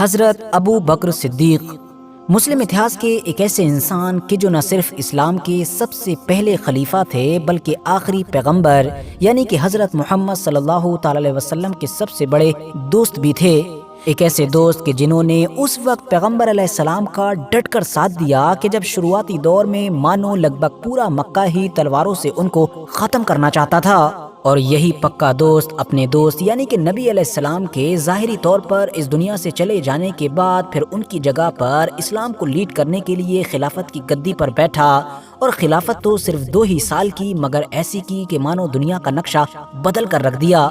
حضرت ابو بکر صدیق مسلم اتہاس کے ایک ایسے انسان کہ جو نہ صرف اسلام کے سب سے پہلے خلیفہ تھے بلکہ آخری پیغمبر یعنی کہ حضرت محمد صلی اللہ تعالی علیہ وسلم کے سب سے بڑے دوست بھی تھے۔ ایک ایسے دوست کہ جنہوں نے اس وقت پیغمبر علیہ السلام کا ڈٹ کر ساتھ دیا کہ جب شروعاتی دور میں مانو لگ بھگ پورا مکہ ہی تلواروں سے ان کو ختم کرنا چاہتا تھا، اور یہی پکا دوست اپنے دوست یعنی کہ نبی علیہ السلام کے ظاہری طور پر اس دنیا سے چلے جانے کے بعد پھر ان کی جگہ پر اسلام کو لیڈ کرنے کے لیے خلافت کی گدی پر بیٹھا، اور خلافت تو صرف 2 ہی سال کی مگر ایسی کی کہ مانو دنیا کا نقشہ بدل کر رکھ دیا۔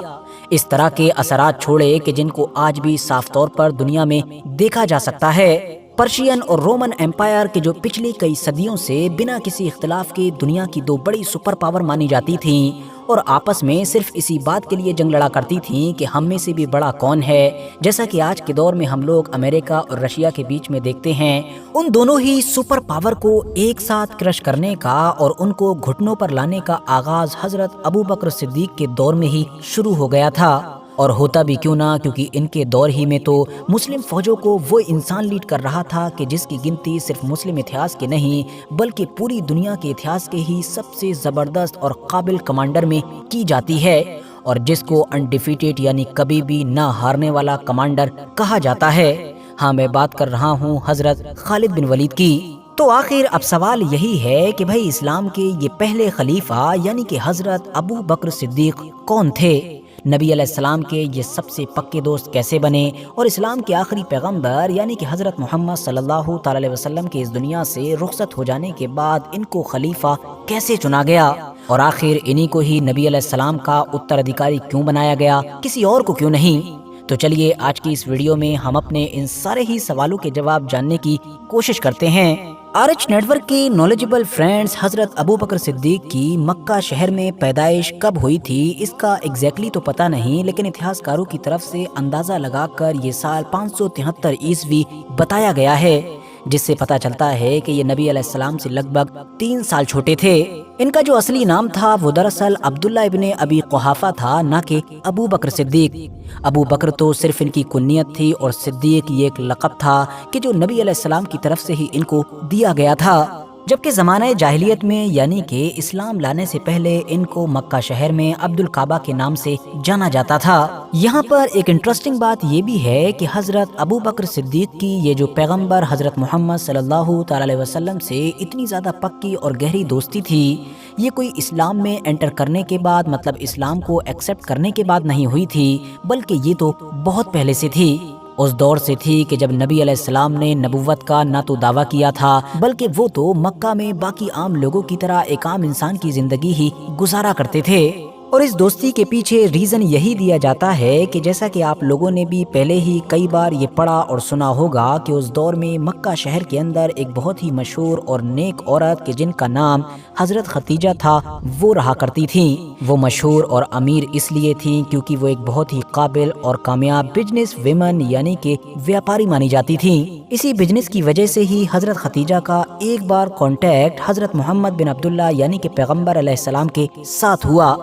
اس طرح کے اثرات چھوڑے کہ جن کو آج بھی صاف طور پر دنیا میں دیکھا جا سکتا ہے۔ پرشین اور رومن ایمپائر کے جو پچھلی کئی صدیوں سے بنا کسی اختلاف کے دنیا کی 2 بڑی سپر پاور مانی جاتی تھیں اور آپس میں صرف اسی بات کے لیے جنگ لڑا کرتی تھیں کہ ہم میں سے بھی بڑا کون ہے، جیسا کہ آج کے دور میں ہم لوگ امریکہ اور رشیا کے بیچ میں دیکھتے ہیں، ان دونوں ہی سپر پاور کو ایک ساتھ کرش کرنے کا اور ان کو گھٹنوں پر لانے کا آغاز حضرت ابو بکر صدیق کے دور میں ہی شروع ہو گیا تھا۔ اور ہوتا بھی کیوں نہ، کیونکہ ان کے دور ہی میں تو مسلم فوجوں کو وہ انسان لیڈ کر رہا تھا کہ جس کی گنتی صرف مسلم اتہاس کے نہیں بلکہ پوری دنیا کے اتہاس کے ہی سب سے زبردست اور قابل کمانڈر میں کی جاتی ہے، اور جس کو انڈیفیٹڈ یعنی کبھی بھی نہ ہارنے والا کمانڈر کہا جاتا ہے۔ ہاں، میں بات کر رہا ہوں حضرت خالد بن ولید کی۔ تو آخر اب سوال یہی ہے کہ بھائی اسلام کے یہ پہلے خلیفہ یعنی کہ حضرت ابو بکر صدیق کون تھے؟ نبی علیہ السلام کے یہ سب سے پکے دوست کیسے بنے؟ اور اسلام کے آخری پیغمبر یعنی کہ حضرت محمد صلی اللہ تعالی علیہ وسلم کے اس دنیا سے رخصت ہو جانے کے بعد ان کو خلیفہ کیسے چنا گیا؟ اور آخر انہی کو ہی نبی علیہ السلام کا اترادھیکاری کیوں بنایا گیا، کسی اور کو کیوں نہیں؟ تو چلیے آج کی اس ویڈیو میں ہم اپنے ان سارے ہی سوالوں کے جواب جاننے کی کوشش کرتے ہیں۔ آر-ایچ نیٹ ورک کے نالجبل فرینڈز، حضرت ابو بکر صدیق کی مکہ شہر میں پیدائش کب ہوئی تھی اس کا ایگزیکٹلی تو پتہ نہیں، لیکن اتہاس کاروں کی طرف سے اندازہ لگا کر یہ سال 573 عیسوی بتایا گیا ہے، جس سے پتہ چلتا ہے کہ یہ نبی علیہ السلام سے لگ بھگ 3 سال چھوٹے تھے۔ ان کا جو اصلی نام تھا وہ دراصل عبداللہ ابن ابی قحافہ تھا، نہ کہ ابو بکر صدیق۔ ابو بکر تو صرف ان کی کنیت تھی اور صدیق یہ ایک لقب تھا کہ جو نبی علیہ السلام کی طرف سے ہی ان کو دیا گیا تھا، جبکہ زمانہ جاہلیت میں یعنی کہ اسلام لانے سے پہلے ان کو مکہ شہر میں عبد الکعبہ کے نام سے جانا جاتا تھا۔ یہاں پر ایک انٹرسٹنگ بات یہ بھی ہے کہ حضرت ابو بکر صدیق کی یہ جو پیغمبر حضرت محمد صلی اللہ تعالی علیہ وسلم سے اتنی زیادہ پکی اور گہری دوستی تھی، یہ کوئی اسلام میں انٹر کرنے کے بعد مطلب اسلام کو ایکسپٹ کرنے کے بعد نہیں ہوئی تھی، بلکہ یہ تو بہت پہلے سے تھی۔ اس دور سے تھی کہ جب نبی علیہ السلام نے نبوت کا نہ تو دعویٰ کیا تھا بلکہ وہ تو مکہ میں باقی عام لوگوں کی طرح ایک عام انسان کی زندگی ہی گزارا کرتے تھے۔ اور اس دوستی کے پیچھے ریزن یہی دیا جاتا ہے کہ جیسا کہ آپ لوگوں نے بھی پہلے ہی کئی بار یہ پڑھا اور سنا ہوگا کہ اس دور میں مکہ شہر کے اندر ایک بہت ہی مشہور اور نیک عورت کہ جن کا نام حضرت خدیجہ تھا وہ رہا کرتی تھیں۔ وہ مشہور اور امیر اس لیے تھیں کیونکہ وہ ایک بہت ہی قابل اور کامیاب بزنس ویمن یعنی کہ ویاپاری مانی جاتی تھیں۔ اسی بزنس کی وجہ سے ہی حضرت خدیجہ کا ایک بار کانٹیکٹ حضرت محمد بن عبداللہ یعنی کہ پیغمبر علیہ السلام کے ساتھ ہوا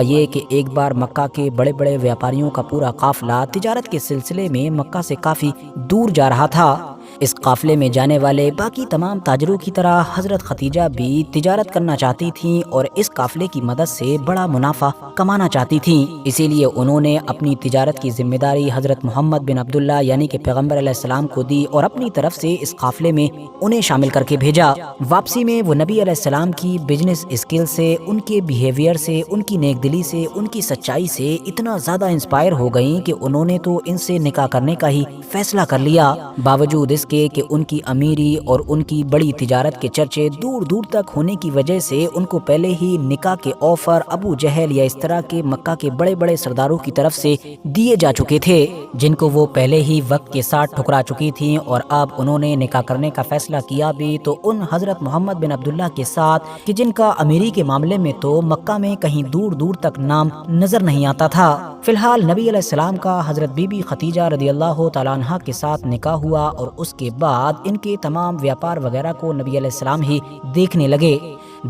یہ کہ ایک بار مکہ کے بڑے بڑے ویاپاریوں کا پورا قافلہ تجارت کے سلسلے میں مکہ سے کافی دور جا رہا تھا۔ اس قافلے میں جانے والے باقی تمام تاجروں کی طرح حضرت خدیجہ بھی تجارت کرنا چاہتی تھیں اور اس قافلے کی مدد سے بڑا منافع کمانا چاہتی تھیں، اسی لیے انہوں نے اپنی تجارت کی ذمہ داری حضرت محمد بن عبداللہ یعنی کہ پیغمبر علیہ السلام کو دی اور اپنی طرف سے اس قافلے میں انہیں شامل کر کے بھیجا۔ واپسی میں وہ نبی علیہ السلام کی بزنس اسکل سے، ان کے بیہیویئر سے، ان کی نیک دلی سے، ان کی سچائی سے اتنا زیادہ انسپائر ہو گئیں کہ انہوں نے تو ان سے نکاح کرنے کا ہی فیصلہ کر لیا، باوجود اس کہ ان کی امیری اور ان کی بڑی تجارت کے چرچے دور دور تک ہونے کی وجہ سے ان کو پہلے ہی نکاح کے آفر ابو جہل یا اس طرح کے مکہ کے بڑے بڑے سرداروں کی طرف سے دیے جا چکے تھے، جن کو وہ پہلے ہی وقت کے ساتھ ٹھکرا چکی تھیں، اور اب انہوں نے نکاح کرنے کا فیصلہ کیا بھی تو ان حضرت محمد بن عبداللہ کے ساتھ کہ جن کا امیری کے معاملے میں تو مکہ میں کہیں دور دور تک نام نظر نہیں آتا تھا۔ فی الحال نبی علیہ السلام کا حضرت بی بی خدیجہ رضی اللہ تعالیٰ عنہا کے ساتھ نکاح ہوا، اور اس کے بعد ان کے تمام ویاپار وغیرہ کو نبی علیہ السلام ہی دیکھنے لگے۔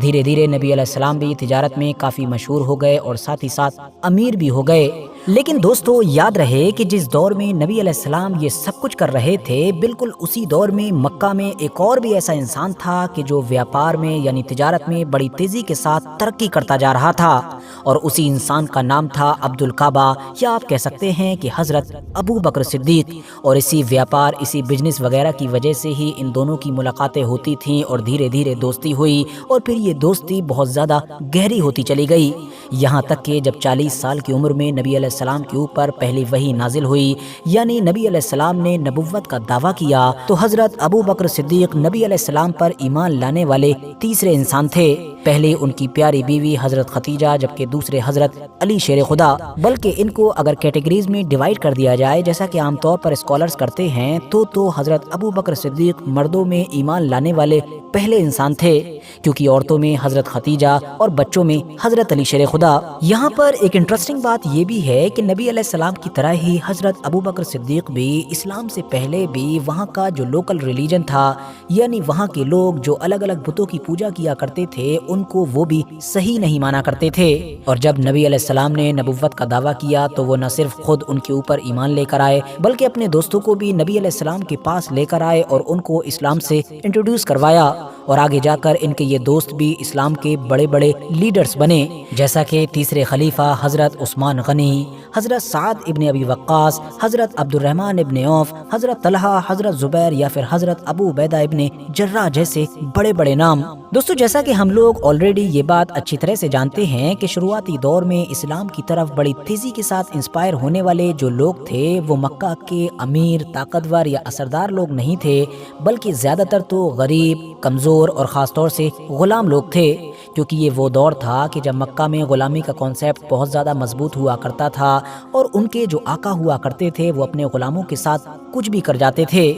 دھیرے دھیرے نبی علیہ السلام بھی تجارت میں کافی مشہور ہو گئے اور ساتھ ہی ساتھ امیر بھی ہو گئے۔ لیکن دوستو یاد رہے کہ جس دور میں نبی علیہ السلام یہ سب کچھ کر رہے تھے، بالکل اسی دور میں مکہ میں ایک اور بھی ایسا انسان تھا کہ جو ویاپار میں یعنی تجارت میں بڑی تیزی کے ساتھ ترقی کرتا جا رہا تھا، اور اسی انسان کا نام تھا عبد الکعبہ، یا آپ کہہ سکتے ہیں کہ حضرت ابو بکر صدیق۔ اور اسی ویاپار، اسی بزنس وغیرہ کی وجہ سے ہی ان دونوں کی ملاقاتیں ہوتی تھیں اور دھیرے دھیرے دوستی ہوئی، اور پھر یہ دوستی بہت زیادہ گہری ہوتی چلی گئی، یہاں تک کہ جب 40 سال کی عمر میں نبی علیہ السلام کے اوپر پہلی وحی نازل ہوئی، یعنی نبی علیہ السلام نے نبوت کا دعویٰ کیا، تو حضرت ابو بکر صدیق نبی علیہ السلام پر ایمان لانے والے تیسرے انسان تھے۔ پہلے ان کی پیاری بیوی حضرت ختیجہ، جبکہ دوسرے حضرت علی شیر خدا۔ بلکہ ان کو اگر کیٹیگریز میں ڈیوائیڈ کر دیا جائے، جیسا کہ عام طور پر اسکالرز کرتے ہیں، تو حضرت ابو بکر صدیق مردوں میں ایمان لانے والے پہلے انسان تھے، کیونکہ عورتوں میں حضرت ختیجہ اور بچوں میں حضرت علی شیر خدا۔ یہاں پر ایک انٹرسٹنگ بات یہ بھی ہے کہ نبی علیہ السلام کی طرح ہی حضرت ابو بکر صدیق بھی اسلام سے پہلے بھی وہاں کا جو لوکل ریلیجن تھا، یعنی وہاں کے لوگ جو الگ الگ بتوں کی پوجا کیا کرتے تھے، ان کو وہ بھی صحیح نہیں مانا کرتے تھے۔ اور جب نبی علیہ السلام نے نبوت کا دعویٰ کیا تو وہ نہ صرف خود ان کے اوپر ایمان لے کر آئے، بلکہ اپنے دوستوں کو بھی نبی علیہ السلام کے پاس لے کر آئے اور ان کو اسلام سے انٹروڈیوس کروایا، اور آگے جا کر ان کے یہ دوست بھی اسلام کے بڑے بڑے لیڈرز بنے، جیسا کہ تیسرے خلیفہ حضرت عثمان غنی، حضرت سعد ابن ابی وقاص، حضرت عبد الرحمن ابن عوف، حضرت طلحہ، حضرت زبیر یا پھر حضرت ابو عبیدہ ابن جراح جیسے بڑے بڑے نام۔ دوستو جیسا کہ ہم لوگ آلریڈی یہ بات اچھی طرح سے جانتے ہیں کہ شروعاتی دور میں اسلام کی طرف بڑی تیزی کے ساتھ انسپائر ہونے والے جو لوگ تھے وہ مکہ کے امیر، طاقتور یا اثردار لوگ نہیں تھے، بلکہ زیادہ تر تو غریب، کمزور اور خاص طور سے غلام لوگ تھے، کیونکہ یہ وہ دور تھا کہ جب مکہ میں غلامی کا کانسیپٹ بہت زیادہ مضبوط ہوا کرتا تھا، اور ان کے جو آقا ہوا کرتے تھے وہ اپنے غلاموں کے ساتھ کچھ بھی کر جاتے تھے۔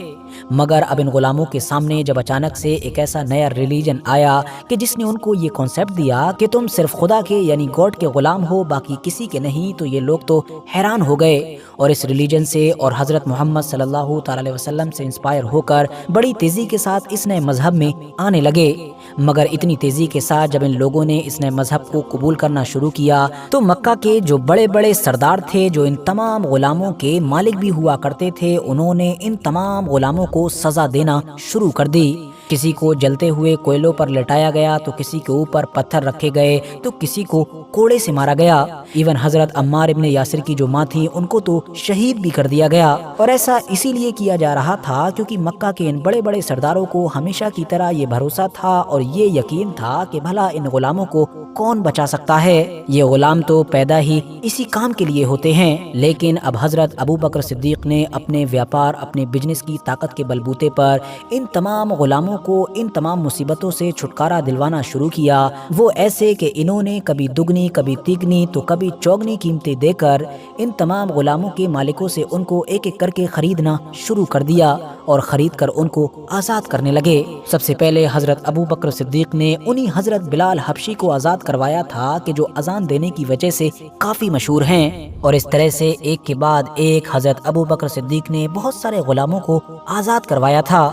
مگر اب ان غلاموں کے سامنے جب اچانک سے ایک ایسا نیا ریلیجن آیا کہ جس نے ان کو یہ کانسیپٹ دیا کہ تم صرف خدا کے یعنی گاڈ کے غلام ہو، باقی کسی کے نہیں، تو یہ لوگ تو حیران ہو گئے، اور اس ریلیجن سے اور حضرت محمد صلی اللہ تعالی علیہ وسلم سے انسپائر ہو کر بڑی تیزی کے ساتھ اس نئے مذہب میں آنے لگے۔ مگر اتنی تیزی کے ساتھ جب ان لوگوں نے اس نئے مذہب کو قبول کرنا شروع کیا تو مکہ کے جو بڑے بڑے سردار تھے، جو ان تمام غلاموں کے مالک بھی ہوا کرتے تھے، انہوں نے ان تمام غلاموں کو سزا دینا شروع کر دی۔ کسی کو جلتے ہوئے کوئلوں پر لٹایا گیا، تو کسی کے اوپر پتھر رکھے گئے، تو کسی کو کوڑے سے مارا گیا۔ ایون حضرت عمار ابن یاسر کی جو ماں تھی ان کو تو شہید بھی کر دیا گیا، اور ایسا اسی لیے کیا جا رہا تھا کیونکہ مکہ کے ان بڑے بڑے سرداروں کو ہمیشہ کی طرح یہ بھروسہ تھا اور یہ یقین تھا کہ بھلا ان غلاموں کو کون بچا سکتا ہے، یہ غلام تو پیدا ہی اسی کام کے لیے ہوتے ہیں۔ لیکن اب حضرت ابو بکر صدیق نے اپنے ویاپار، اپنے بزنس کی طاقت کے بلبوتے پر ان تمام غلاموں کو ان تمام مصیبتوں سے چھٹکارا دلوانا شروع کیا، وہ ایسے کہ انہوں نے کبھی دگنی، کبھی تیگنی، تو کبھی چوگنی قیمتیں دے کر ان تمام غلاموں کے مالکوں سے ان کو ایک ایک کر کے خریدنا شروع کر دیا، اور خرید کر ان کو آزاد کرنے لگے۔ سب سے پہلے حضرت ابو بکر صدیق نے انہی حضرت بلال حبشی کو آزاد کروایا تھا کہ جو اذان دینے کی وجہ سے کافی مشہور ہیں، اور اس طرح سے ایک کے بعد ایک حضرت ابو بکر صدیق نے بہت سارے غلاموں کو آزاد کروایا تھا۔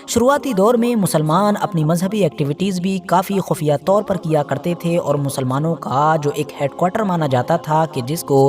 شروعاتی دور میں مسلمان اپنی مذہبی ایکٹیویٹیز بھی کافی خفیہ طور پر کیا کرتے تھے، اور مسلمانوں کا جو ایک ہیڈ کوارٹر مانا جاتا تھا کہ جس کو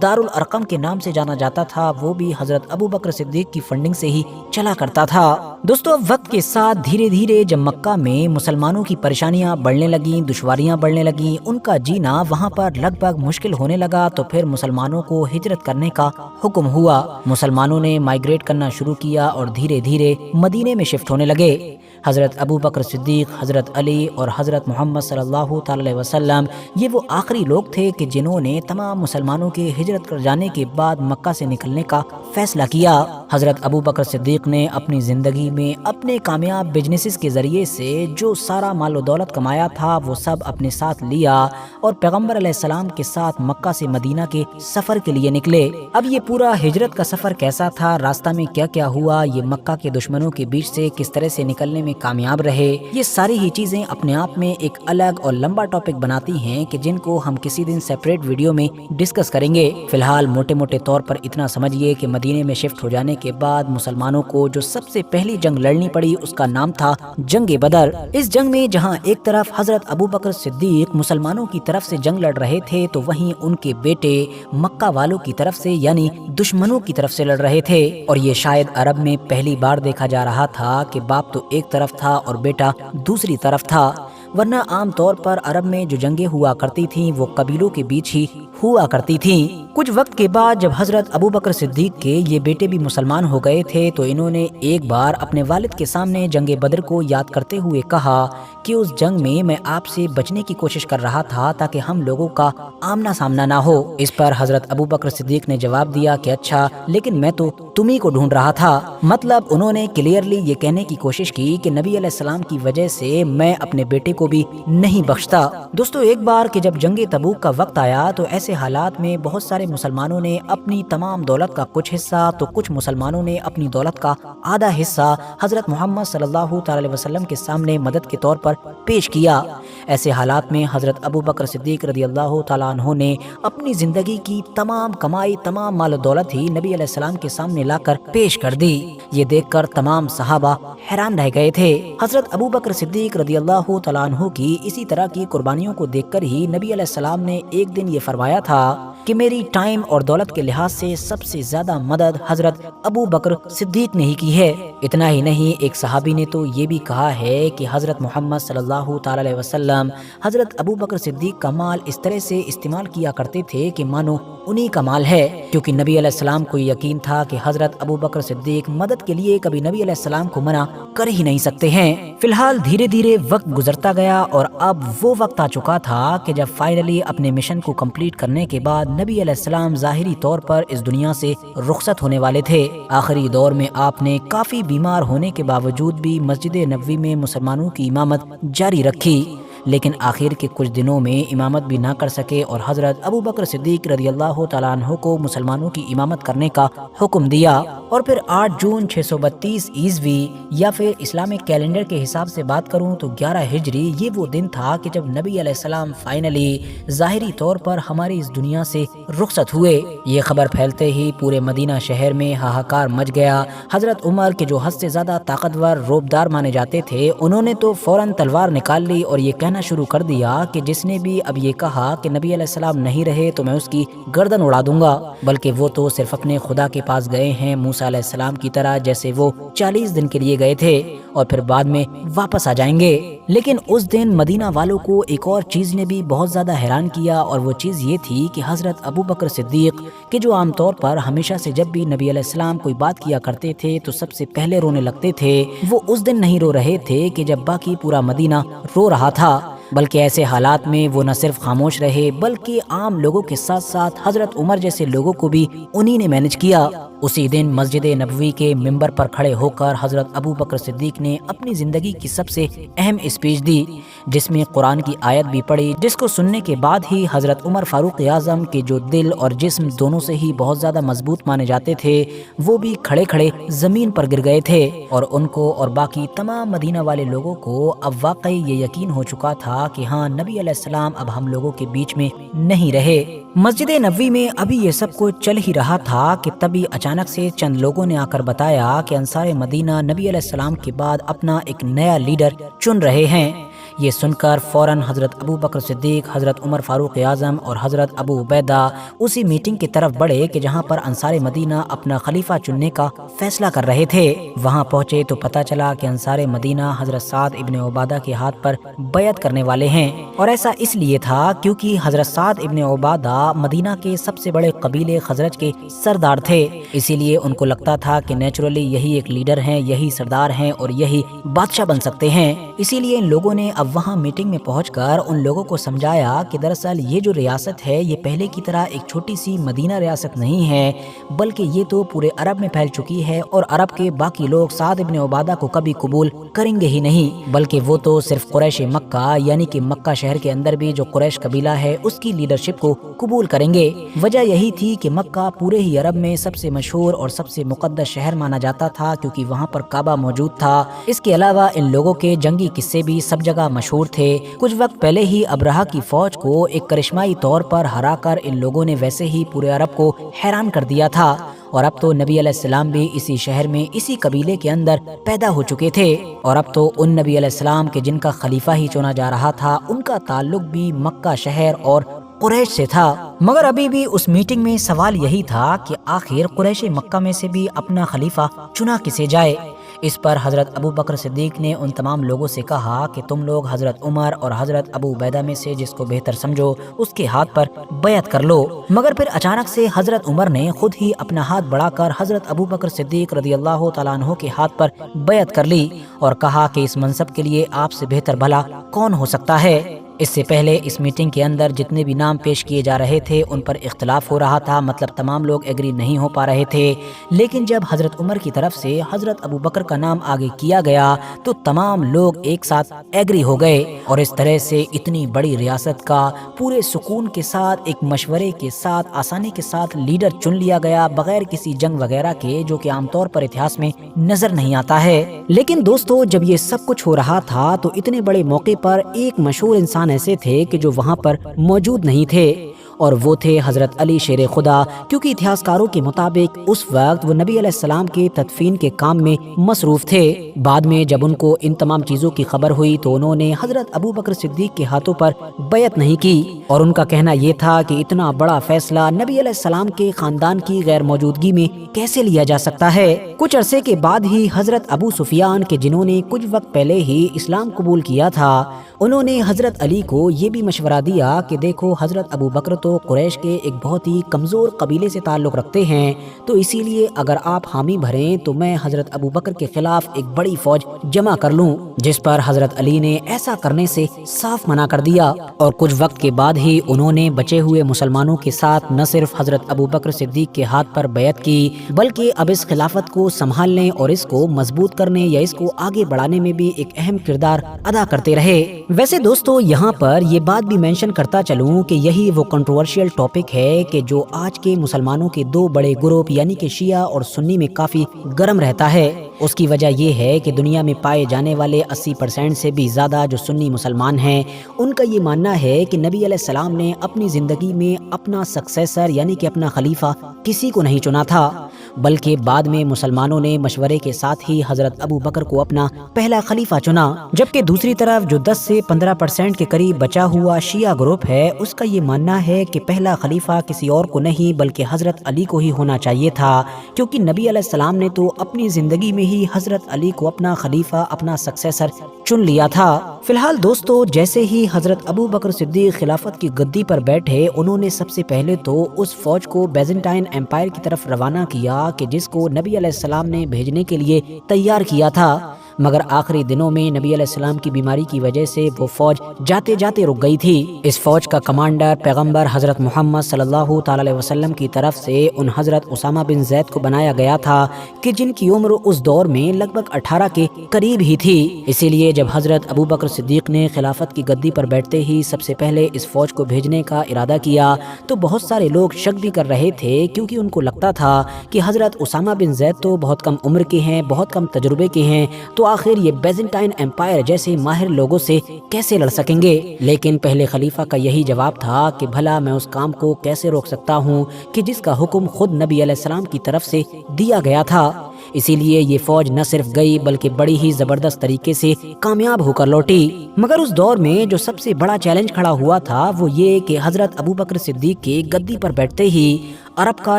دارالارقم کے نام سے جانا جاتا تھا، وہ بھی حضرت ابو بکر صدیق کی فنڈنگ سے ہی چلا کرتا تھا۔ دوستو وقت کے ساتھ دھیرے دھیرے جب مکہ میں مسلمانوں کی پریشانیاں بڑھنے لگیں، دشواریاں بڑھنے لگیں، ان کا جینا وہاں پر لگ بھگ مشکل ہونے لگا، تو پھر مسلمانوں کو ہجرت کرنے کا حکم ہوا۔ مسلمانوں نے مائیگریٹ کرنا شروع کیا اور دھیرے دھیرے مدینے میں شفٹ ہونے لگے۔ حضرت ابو بکر صدیق، حضرت علی اور حضرت محمد صلی اللہ تعالی علیہ وسلم یہ وہ آخری لوگ تھے کہ جنہوں نے تمام مسلمانوں کے ہجرت کر جانے کے بعد مکہ سے نکلنے کا فیصلہ کیا۔ حضرت ابو بکر صدیق نے اپنی زندگی میں اپنے کامیاب بزنسز کے ذریعے سے جو سارا مال و دولت کمایا تھا وہ سب اپنے ساتھ لیا، اور پیغمبر علیہ السلام کے ساتھ مکہ سے مدینہ کے سفر کے لیے نکلے۔ اب یہ پورا ہجرت کا سفر کیسا تھا، راستہ میں کیا کیا ہوا، یہ مکہ کے دشمنوں کے بیچ سے کس طرح سے نکلنے میں میں کامیاب رہے۔ یہ ساری ہی چیزیں اپنے آپ میں ایک الگ اور لمبا ٹاپک بناتی ہیں کہ جن کو ہم کسی دن سیپریٹ ویڈیو میں ڈسکس کریں گے۔ فی الحال موٹے موٹے طور پر اتنا سمجھیے کہ مدینے میں شفٹ ہو جانے کے بعد مسلمانوں کو جو سب سے پہلی جنگ لڑنی پڑی اس کا نام تھا جنگ بدر۔ اس جنگ میں جہاں ایک طرف حضرت ابو بکر صدیق مسلمانوں کی طرف سے جنگ لڑ رہے تھے تو وہیں ان کے بیٹے مکہ والوں کی طرف سے یعنی دشمنوں کی طرف سے لڑ رہے تھے، اور یہ شاید عرب میں پہلی بار دیکھا جا رہا تھا کہ باپ تو ایک طرف تھا اور بیٹا دوسری طرف تھا، ورنہ عام طور پر عرب میں جو جنگیں ہوا کرتی تھیں وہ قبیلوں کے بیچ ہی ہوا کرتی تھیں۔ کچھ وقت کے بعد جب حضرت ابو بکر صدیق کے یہ بیٹے بھی مسلمان ہو گئے تھے تو انہوں نے ایک بار اپنے والد کے سامنے جنگ بدر کو یاد کرتے ہوئے کہا کہ اس جنگ میں میں آپ سے بچنے کی کوشش کر رہا تھا تاکہ ہم لوگوں کا آمنا سامنا نہ ہو۔ اس پر حضرت ابو بکر صدیق نے جواب دیا کہ اچھا، لیکن میں تو تمہیں کو ڈھونڈ رہا تھا۔ مطلب انہوں نے کلیئرلی یہ کہنے کی کوشش کی کہ نبی علیہ السلام کی وجہ سے میں اپنے بیٹے کو بھی نہیں بخشتا۔ دوستو، ایک بار کہ جب جنگ تبوک کا وقت آیا تو ایسے حالات میں بہت سارے مسلمانوں نے اپنی تمام دولت کا کچھ حصہ تو کچھ مسلمانوں نے اپنی دولت کا آدھا حصہ حضرت محمد صلی اللہ تعالی وسلم کے سامنے مدد کے طور پر پیش کیا۔ ایسے حالات میں حضرت ابو بکر صدیق رضی اللہ تعالیٰ عنہ نے اپنی زندگی کی تمام کمائی، تمام مال و دولت ہی نبی علیہ السلام کے سامنے لا کر پیش کر دی۔ یہ دیکھ کر تمام صحابہ حیران رہ گئے تھے۔ حضرت ابو بکر صدیق رضی اللہ تعالیٰ عنہ کی اسی طرح کی قربانیوں کو دیکھ کر ہی نبی علیہ السلام نے ایک دن یہ فرمایا تھا کہ میری ٹائم اور دولت کے لحاظ سے سب سے زیادہ مدد حضرت ابو بکر صدیق نے ہی کی ہے۔ اتنا ہی نہیں، ایک صحابی نے تو یہ بھی کہا ہے کہ حضرت محمد صلی اللہ تعالی علیہ وسلم حضرت ابو بکر صدیق کا مال اس طرح سے استعمال کیا کرتے تھے کہ مانو انہی کا مال ہے، کیونکہ نبی علیہ السلام کو یقین تھا کہ حضرت ابو بکر صدیق مدد کے لیے کبھی نبی علیہ السلام کو منع کر ہی نہیں سکتے ہیں۔ فی الحال دھیرے دھیرے وقت گزرتا گیا اور اب وہ وقت آ چکا تھا کہ جب فائنلی اپنے مشن کو کمپلیٹ کرنے کے بعد نبی علیہ السلام ظاہری طور پر اس دنیا سے رخصت ہونے والے تھے۔ آخری دور میں آپ نے کافی بیمار ہونے کے باوجود بھی مسجد نبوی میں مسلمانوں کی امامت جاری رکھی، لیکن آخر کے کچھ دنوں میں امامت بھی نہ کر سکے اور حضرت ابو بکر صدیق رضی اللہ تعالیٰ عنہ کو مسلمانوں کی امامت کرنے کا حکم دیا۔ اور پھر 8 جون 632 عیسوی یا پھر اسلامک کیلنڈر کے حساب سے بات کروں تو 11 ہجری، یہ وہ دن تھا کہ جب نبی علیہ السلام فائنلی ظاہری طور پر ہماری اس دنیا سے رخصت ہوئے۔ یہ خبر پھیلتے ہی پورے مدینہ شہر میں ہاہاکار مچ گیا۔ حضرت عمر کے جو حد سے زیادہ طاقتور روبدار مانے جاتے تھے، انہوں نے تو فوراً تلوار نکال لی اور یہ کہنا شروع کر دیا کہ جس نے بھی اب یہ کہا کہ نبی علیہ السلام نہیں رہے تو میں اس کی گردن اڑا دوں گا، بلکہ وہ تو صرف اپنے خدا کے پاس گئے ہیں موسیٰ علیہ السلام کی طرح، جیسے وہ 40 دن کے لیے گئے تھے اور پھر بعد میں واپس آ جائیں گے۔ لیکن اس دن مدینہ والوں کو ایک اور چیز نے بھی بہت زیادہ حیران کیا، اور وہ چیز یہ تھی کہ حضرت ابو بکر صدیق کہ جو عام طور پر ہمیشہ سے جب بھی نبی علیہ السلام کوئی بات کیا کرتے تھے تو سب سے پہلے رونے لگتے تھے، وہ اس دن نہیں رو رہے تھے کہ جب باقی پورا مدینہ رو رہا تھا، بلکہ ایسے حالات میں وہ نہ صرف خاموش رہے بلکہ عام لوگوں کے ساتھ ساتھ حضرت عمر جیسے لوگوں کو بھی انہی نے مینج کیا۔ اسی دن مسجد نبوی کے ممبر پر کھڑے ہو کر حضرت ابو بکر صدیق نے اپنی زندگی کی سب سے اہم اسپیچ دی، جس میں قرآن کی آیت بھی پڑھی، جس کو سننے کے بعد ہی حضرت عمر فاروق اعظم کے جو دل اور جسم دونوں سے ہی بہت زیادہ مضبوط مانے جاتے تھے، وہ بھی کھڑے کھڑے زمین پر گر گئے تھے، اور ان کو اور باقی تمام مدینہ والے لوگوں کو اب واقعی یہ یقین ہو چکا تھا کہ ہاں، نبی علیہ السلام اب ہم لوگوں کے بیچ میں نہیں رہے۔ مسجد نبوی میں ابھی یہ سب کچھ چل ہی رہا تھا کہ تبھی اچانک سے چند لوگوں نے آ کر بتایا کہ انصار مدینہ نبی علیہ السلام کے بعد اپنا ایک نیا لیڈر چن رہے ہیں۔ یہ سن کر فوراً حضرت ابو بکر صدیق، حضرت عمر فاروق اعظم اور حضرت ابو عبیدہ اسی میٹنگ کی طرف بڑھے کہ جہاں پر انصار مدینہ اپنا خلیفہ چننے کا فیصلہ کر رہے تھے۔ وہاں پہنچے تو پتہ چلا کہ انصار مدینہ حضرت سعد ابن عبادہ کے ہاتھ پر بیعت کرنے والے ہیں، اور ایسا اس لیے تھا کیونکہ حضرت سعد ابن عبادہ مدینہ کے سب سے بڑے قبیلے خزرج کے سردار تھے، اسی لیے ان کو لگتا تھا کہ نیچرلی یہی ایک لیڈر ہیں، یہی سردار ہیں اور یہی بادشاہ بن سکتے ہیں۔ اسی لیے ان لوگوں نے اب وہاں میٹنگ میں پہنچ کر ان لوگوں کو سمجھایا کہ دراصل یہ جو ریاست ہے یہ پہلے کی طرح ایک چھوٹی سی مدینہ ریاست نہیں ہے، بلکہ یہ تو پورے عرب میں پھیل چکی ہے، اور عرب کے باقی لوگ سعد ابن عبادہ کو کبھی قبول کریں گے ہی نہیں، بلکہ وہ تو صرف قریش مکہ یعنی کہ مکہ شہر کے اندر بھی جو قریش قبیلہ ہے اس کی لیڈرشپ کو قبول کریں گے۔ وجہ یہی تھی کہ مکہ پورے ہی عرب میں سب سے مشہور اور سب سے مقدس شہر مانا جاتا تھا، کیونکہ وہاں پر کعبہ موجود تھا۔ اس کے علاوہ ان لوگوں کے جنگی قصے بھی سب جگہ مشہور تھے۔ کچھ وقت پہلے ہی ابرہہ کی فوج کو ایک کرشمائی طور پر ہرا کر ان لوگوں نے ویسے ہی پورے عرب کو حیران کر دیا تھا، اور اب تو نبی علیہ السلام بھی اسی شہر میں اسی قبیلے کے اندر پیدا ہو چکے تھے، اور اب تو ان نبی علیہ السلام کے جن کا خلیفہ ہی چنا جا رہا تھا ان کا تعلق بھی مکہ شہر اور قریش سے تھا۔ مگر ابھی بھی اس میٹنگ میں سوال یہی تھا کہ آخر قریش مکہ میں سے بھی اپنا خلیفہ چنا کسے جائے۔ اس پر حضرت ابو بکر صدیق نے ان تمام لوگوں سے کہا کہ تم لوگ حضرت عمر اور حضرت ابو عبیدہ میں سے جس کو بہتر سمجھو اس کے ہاتھ پر بیعت کر لو۔ مگر پھر اچانک سے حضرت عمر نے خود ہی اپنا ہاتھ بڑھا کر حضرت ابو بکر صدیق رضی اللہ تعالیٰ عنہ کے ہاتھ پر بیعت کر لی اور کہا کہ اس منصب کے لیے آپ سے بہتر بھلا کون ہو سکتا ہے۔ اس سے پہلے اس میٹنگ کے اندر جتنے بھی نام پیش کیے جا رہے تھے ان پر اختلاف ہو رہا تھا، مطلب تمام لوگ ایگری نہیں ہو پا رہے تھے، لیکن جب حضرت عمر کی طرف سے حضرت ابو بکر کا نام آگے کیا گیا تو تمام لوگ ایک ساتھ ایگری ہو گئے، اور اس طرح سے اتنی بڑی ریاست کا پورے سکون کے ساتھ ایک مشورے کے ساتھ آسانی کے ساتھ لیڈر چن لیا گیا، بغیر کسی جنگ وغیرہ کے، جو کہ عام طور پر اتہاس میں نظر نہیں آتا ہے۔ لیکن دوستو، جب یہ سب کچھ ہو رہا تھا تو اتنے بڑے موقع پر ایک مشہور انسان ایسے تھے کہ جو وہاں پر موجود نہیں تھے، اور وہ تھے حضرت علی شیر خدا، کیونکہ اتہاسکاروں کے مطابق اس وقت وہ نبی علیہ السلام کے تدفین کے کام میں مصروف تھے۔ بعد میں جب ان کو ان تمام چیزوں کی خبر ہوئی تو انہوں نے حضرت ابو بکر صدیق کے ہاتھوں پر بیعت نہیں کی، اور ان کا کہنا یہ تھا کہ اتنا بڑا فیصلہ نبی علیہ السلام کے خاندان کی غیر موجودگی میں کیسے لیا جا سکتا ہے۔ کچھ عرصے کے بعد ہی حضرت ابو سفیان کے جنہوں نے کچھ وقت پہلے ہی اسلام قبول کیا تھا، انہوں نے حضرت علی کو یہ بھی مشورہ دیا کہ دیکھو حضرت ابو بکر تو قریش کے ایک بہت ہی کمزور قبیلے سے تعلق رکھتے ہیں، تو اسی لیے اگر آپ حامی بھریں تو میں حضرت ابو بکر کے خلاف ایک بڑی فوج جمع کر لوں، جس پر حضرت علی نے ایسا کرنے سے صاف منع کر دیا، اور کچھ وقت کے بعد ہی انہوں نے بچے ہوئے مسلمانوں کے ساتھ نہ صرف حضرت ابو بکر صدیق کے ہاتھ پر بیعت کی، بلکہ اب اس خلافت کو سنبھالنے اور اس کو مضبوط کرنے یا اس کو آگے بڑھانے میں بھی ایک اہم کردار ادا کرتے رہے۔ ویسے دوستو، یہاں پر یہ بات بھی مینشن کرتا چلوں کہ یہی وہ کنٹروورشل ٹاپک ہے کہ جو آج کے مسلمانوں کے دو بڑے گروپ یعنی کہ شیعہ اور سنی میں کافی گرم رہتا ہے۔ اس کی وجہ یہ ہے کہ دنیا میں پائے جانے والے 80% سے بھی زیادہ جو سنی مسلمان ہیں، ان کا یہ ماننا ہے کہ نبی علیہ السلام نے اپنی زندگی میں اپنا سکسیسر یعنی کہ اپنا خلیفہ کسی کو نہیں چنا تھا، بلکہ بعد میں مسلمانوں نے مشورے کے ساتھ ہی حضرت ابو بکر کو اپنا پہلا خلیفہ چنا، جبکہ دوسری طرف جو 10 سے 15% کے قریب بچا ہوا شیعہ گروپ ہے، اس کا یہ ماننا ہے کہ پہلا خلیفہ کسی اور کو نہیں بلکہ حضرت علی کو ہی ہونا چاہیے تھا، کیونکہ نبی علیہ السلام نے تو اپنی زندگی میں ہی حضرت علی کو اپنا خلیفہ، اپنا سکسیسر چن لیا تھا۔ فی الحال دوستو، جیسے ہی حضرت ابو بکر صدیق خلافت کی گدی پر بیٹھے، انہوں نے سب سے پہلے تو اس فوج کو بیزنٹائن ایمپائر کی طرف روانہ کیا کہ جس کو نبی علیہ السلام نے بھیجنے کے لیے تیار کیا تھا، مگر آخری دنوں میں نبی علیہ السلام کی بیماری کی وجہ سے وہ فوج جاتے جاتے رک گئی تھی۔ اس فوج کا کمانڈر پیغمبر حضرت محمد صلی اللہ تعالی علیہ وسلم کی طرف سے ان حضرت اسامہ بن زید کو بنایا گیا تھا کہ جن کی عمر اس دور میں لگ بھگ 18 کے قریب ہی تھی۔ اسی لیے جب حضرت ابو بکر صدیق نے خلافت کی گدی پر بیٹھتے ہی سب سے پہلے اس فوج کو بھیجنے کا ارادہ کیا تو بہت سارے لوگ شک بھی کر رہے تھے، کیونکہ ان کو لگتا تھا کہ حضرت اسامہ بن زید تو بہت کم عمر کے ہیں، بہت کم تجربے کے ہیں، تو آخر یہ بیزنٹائن ایمپائر جیسے ماہر لوگوں سے کیسے لڑ سکیں گے۔ لیکن پہلے خلیفہ کا یہی جواب تھا کہ بھلا میں اس کام کو کیسے روک سکتا ہوں کہ جس کا حکم خود نبی علیہ السلام کی طرف سے دیا گیا تھا۔ اسی لیے یہ فوج نہ صرف گئی بلکہ بڑی ہی زبردست طریقے سے کامیاب ہو کر لوٹی۔ مگر اس دور میں جو سب سے بڑا چیلنج کھڑا ہوا تھا وہ یہ کہ حضرت ابو بکر صدیق کے گدی پر بیٹھتے ہی عرب کا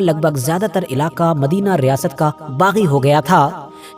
لگ بھگ زیادہ تر علاقہ مدینہ ریاست کا باغی ہو گیا تھا،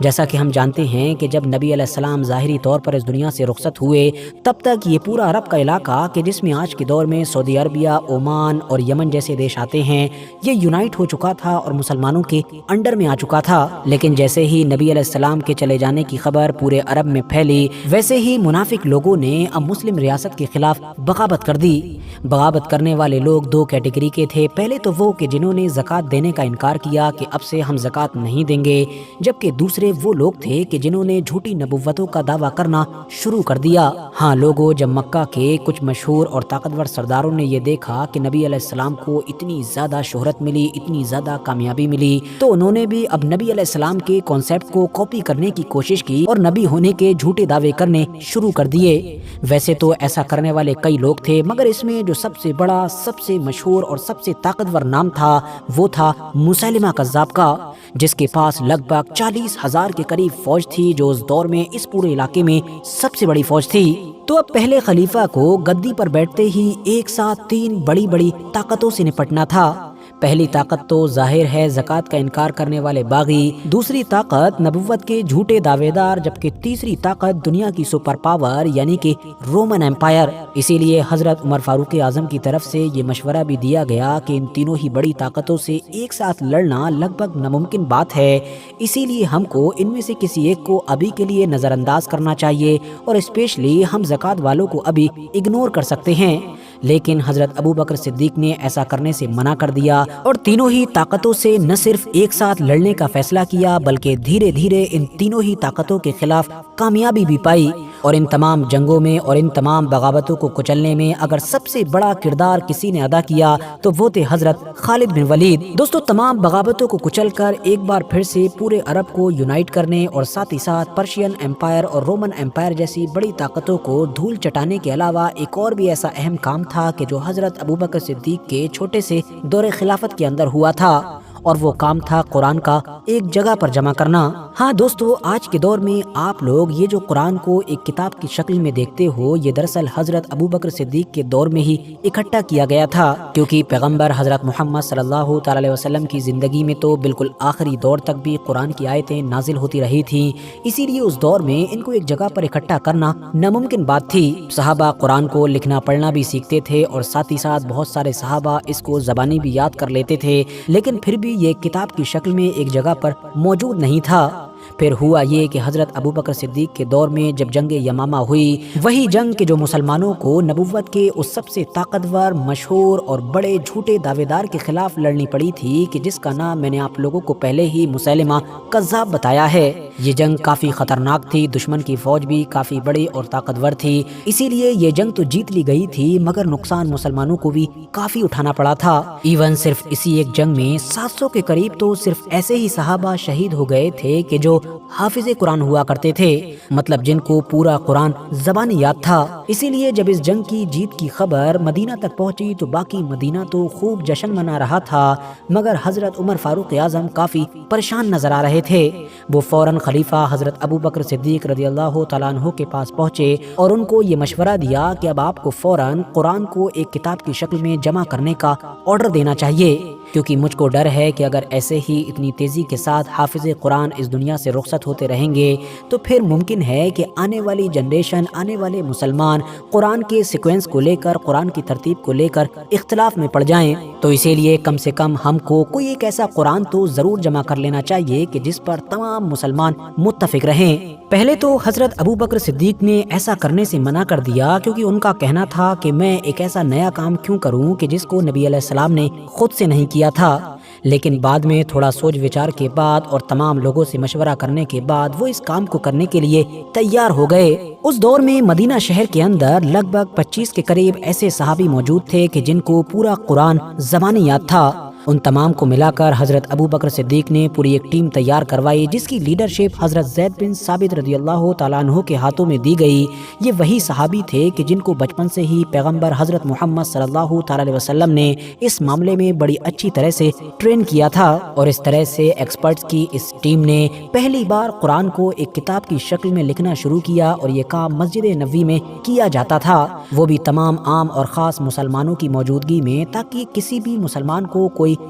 جیسا کہ ہم جانتے ہیں کہ جب نبی علیہ السلام ظاہری طور پر اس دنیا سے رخصت ہوئے تب تک یہ پورا عرب کا علاقہ کہ جس میں آج کے دور میں سعودی عربیہ، عمان اور یمن جیسے دیش آتے ہیں، یہ یونائٹ ہو چکا تھا اور مسلمانوں کے انڈر میں آ چکا تھا۔ لیکن جیسے ہی نبی علیہ السلام کے چلے جانے کی خبر پورے عرب میں پھیلی، ویسے ہی منافق لوگوں نے اب مسلم ریاست کے خلاف بغاوت کر دی۔ بغاوت کرنے والے لوگ دو کیٹیگری کے تھے۔ پہلے تو وہ کہ جنہوں نے زکوٰۃ دینے کا انکار کیا کہ اب سے ہم زکوٰۃ نہیں دیں گے، جبکہ دوسرے وہ لوگ تھے کہ جنہوں نے جھوٹی نبوتوں کا دعویٰ کرنا شروع کر دیا۔ ہاں لوگوں، جب مکہ کے کچھ مشہور اور طاقتور سرداروں نے یہ دیکھا کہ نبی علیہ السلام کو اتنی زیادہ شہرت ملی، اتنی زیادہ کامیابی ملی، تو انہوں نے بھی اب نبی علیہ السلام کے کانسیپٹ کو کاپی کرنے کی کوشش کی اور نبی ہونے کے جھوٹے دعوے کرنے شروع کر دیے۔ ویسے تو ایسا کرنے والے کئی لوگ تھے، مگر اس میں جو سب سے بڑا، سب سے مشہور اور سب سے طاقتور نام تھا وہ تھا مسیلمہ کذاب کا، جس کے پاس لگ بھگ 40,000 کے قریب فوج تھی، جو اس دور میں اس پورے علاقے میں سب سے بڑی فوج تھی۔ تو اب پہلے خلیفہ کو گدی پر بیٹھتے ہی ایک ساتھ 3 بڑی بڑی طاقتوں سے نپٹنا تھا۔ پہلی طاقت تو ظاہر ہے زکوٰۃ کا انکار کرنے والے باغی، دوسری طاقت نبوت کے جھوٹے دعوے دار، جبکہ تیسری طاقت دنیا کی سپر پاور یعنی کہ رومن امپائر۔ اسی لیے حضرت عمر فاروق اعظم کی طرف سے یہ مشورہ بھی دیا گیا کہ ان تینوں ہی بڑی طاقتوں سے ایک ساتھ لڑنا لگ بھگ ناممکن بات ہے، اسی لیے ہم کو ان میں سے کسی ایک کو ابھی کے لیے نظر انداز کرنا چاہیے، اور اسپیشلی ہم زکوٰۃ والوں کو ابھی اگنور کر سکتے ہیں۔ لیکن حضرت ابو بکر صدیق نے ایسا کرنے سے منع کر دیا اور تینوں ہی طاقتوں سے نہ صرف ایک ساتھ لڑنے کا فیصلہ کیا، بلکہ دھیرے دھیرے ان تینوں ہی طاقتوں کے خلاف کامیابی بھی پائی۔ اور ان تمام جنگوں میں اور ان تمام بغاوتوں کو کچلنے میں اگر سب سے بڑا کردار کسی نے ادا کیا تو وہ تھے حضرت خالد بن ولید۔ دوستو، تمام بغاوتوں کو کچل کر ایک بار پھر سے پورے عرب کو یونائٹ کرنے اور ساتھ ہی ساتھ پرشین امپائر اور رومن امپائر جیسی بڑی طاقتوں کو دھول چٹانے کے علاوہ ایک اور بھی ایسا اہم کام تھا کہ جو حضرت ابوبکر صدیق کے چھوٹے سے دور خلافت کے اندر ہوا تھا، اور وہ کام تھا قرآن کا ایک جگہ پر جمع کرنا۔ ہاں دوستو، آج کے دور میں آپ لوگ یہ جو قرآن کو ایک کتاب کی شکل میں دیکھتے ہو، یہ دراصل حضرت ابوبکر صدیق کے دور میں ہی اکٹھا کیا گیا تھا، کیونکہ پیغمبر حضرت محمد صلی اللہ تعالی علیہ وسلم کی زندگی میں تو بالکل آخری دور تک بھی قرآن کی آیتیں نازل ہوتی رہی تھیں، اسی لیے اس دور میں ان کو ایک جگہ پر اکٹھا کرنا ناممکن بات تھی۔ صحابہ قرآن کو لکھنا پڑھنا بھی سیکھتے تھے اور ساتھ ہی ساتھ بہت سارے صحابہ اس کو زبانی بھی یاد کر لیتے تھے، لیکن پھر بھی یہ کتاب کی شکل میں ایک جگہ پر موجود نہیں تھا۔ پھر ہوا یہ کہ حضرت ابوبکر صدیق کے دور میں جب جنگ یمامہ ہوئی، وہی جنگ کہ جو مسلمانوں کو نبوت کے اس سب سے طاقتور، مشہور اور بڑے جھوٹے دعوے دار کے خلاف لڑنی پڑی تھی کہ جس کا نام میں نے آپ لوگوں کو پہلے ہی مسیلمہ کذاب بتایا ہے۔ یہ جنگ کافی خطرناک تھی، دشمن کی فوج بھی کافی بڑی اور طاقتور تھی، اسی لیے یہ جنگ تو جیت لی گئی تھی، مگر نقصان مسلمانوں کو بھی کافی اٹھانا پڑا تھا۔ ایون صرف اسی ایک جنگ میں 700 کے قریب تو صرف ایسے ہی صحابہ شہید ہو گئے تھے کہ جو حافظ قرآن ہوا کرتے تھے، مطلب جن کو پورا قرآن زبانی یاد تھا۔ اسی لیے جب اس جنگ کی جیت کی خبر مدینہ تک پہنچی تو باقی مدینہ تو خوب جشن منا رہا تھا، مگر حضرت عمر فاروق اعظم کافی پریشان نظر آ رہے تھے۔ وہ فوراً خلیفہ حضرت ابوبکر صدیق رضی اللہ تعالیٰ عنہ کے پاس پہنچے اور ان کو یہ مشورہ دیا کہ اب آپ کو فوراً قرآن کو ایک کتاب کی شکل میں جمع کرنے کا آرڈر دینا چاہیے، کیونکہ مجھ کو ڈر ہے کہ اگر ایسے ہی اتنی تیزی کے ساتھ حافظ قرآن اس دنیا سے رخصت ہوتے رہیں گے تو پھر ممکن ہے کہ آنے والی جنریشن، آنے والے مسلمان قرآن کے سیکوینس کو لے کر، قرآن کی ترتیب کو لے کر اختلاف میں پڑ جائیں۔ تو اسی لیے کم سے کم ہم کو کوئی ایک ایسا قرآن تو ضرور جمع کر لینا چاہیے کہ جس پر تمام مسلمان متفق رہیں۔ پہلے تو حضرت ابوبکر صدیق نے ایسا کرنے سے منع کر دیا، کیونکہ ان کا کہنا تھا کہ میں ایک ایسا نیا کام کیوں کروں کہ جس کو نبی علیہ السلام نے خود سے نہیں کیا تھا۔ لیکن بعد میں تھوڑا سوچ وچار کے بعد اور تمام لوگوں سے مشورہ کرنے کے بعد وہ اس کام کو کرنے کے لیے تیار ہو گئے۔ اس دور میں مدینہ شہر کے اندر لگ بھگ 25 کے قریب ایسے صحابی موجود تھے کہ جن کو پورا قرآن زبانی یاد تھا۔ ان تمام کو ملا کر حضرت ابوبکر صدیق نے پوری ایک ٹیم تیار کروائی، جس کی لیڈرشپ حضرت زید بن ثابت رضی اللہ تعالیٰ عنہ کے ہاتھوں میں دی گئی۔ یہ وہی صحابی تھے کہ جن کو بچپن سے ہی پیغمبر حضرت محمد صلی اللہ تعالیٰ علیہ وسلم نے اس معاملے میں بڑی اچھی طرح سے ٹرین کیا تھا، اور اس طرح سے ایکسپرٹس کی اس ٹیم نے پہلی بار قرآن کو ایک کتاب کی شکل میں لکھنا شروع کیا، اور یہ کام مسجد نبوی میں کیا جاتا تھا، وہ بھی تمام عام اور خاص مسلمانوں کی موجودگی میں، تاکہ کسی بھی مسلمان کو کوئی